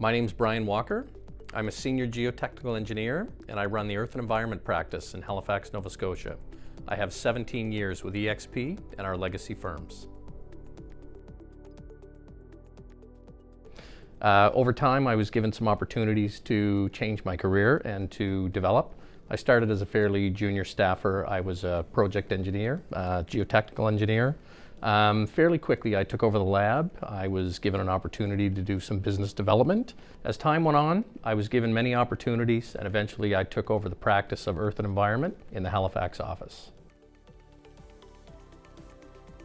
My name's Brian Walker. I'm a senior geotechnical engineer and I run the Earth and Environment practice in Halifax, Nova Scotia. I have 17 years with EXP and our legacy firms. Over time, I was given some opportunities to change my career and to develop. I started as a fairly junior staffer. I was a project engineer, geotechnical engineer. Fairly quickly, I took over the lab. I was given an opportunity to do some business development. As time went on, I was given many opportunities, and eventually I took over the practice of Earth and Environment in the Halifax office.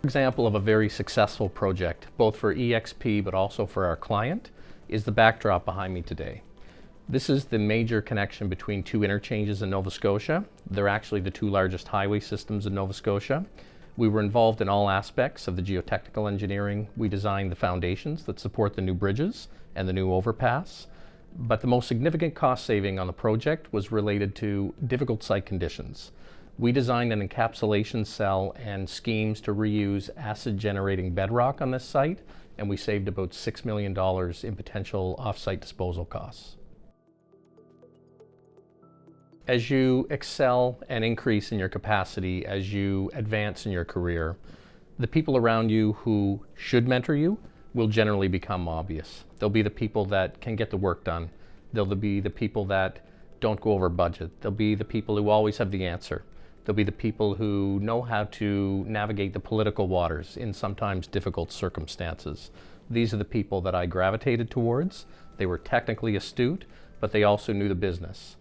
An example of a very successful project, both for EXP but also for our client, is the backdrop behind me today. This is the major connection between two interchanges in Nova Scotia. They're actually the two largest highway systems in Nova Scotia. We were involved in all aspects of the geotechnical engineering. We designed the foundations that support the new bridges and the new overpass. But the most significant cost saving on the project was related to difficult site conditions. We designed an encapsulation cell and schemes to reuse acid-generating bedrock on this site, and we saved about $6 million in potential off-site disposal costs. As you excel and increase in your capacity, as you advance in your career, the people around you who should mentor you will generally become obvious. They'll be the people that can get the work done. They'll be the people that don't go over budget. They'll be the people who always have the answer. They'll be the people who know how to navigate the political waters in sometimes difficult circumstances. These are the people that I gravitated towards. They were technically astute, but they also knew the business.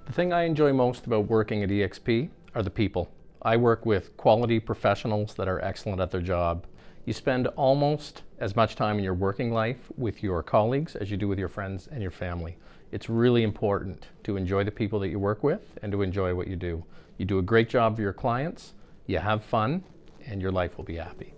The thing I enjoy most about working at EXP are the people. I work with quality professionals that are excellent at their job. You spend almost as much time in your working life with your colleagues as you do with your friends and your family. It's really important to enjoy the people that you work with and to enjoy what you do. You do a great job for your clients, you have fun, and your life will be happy.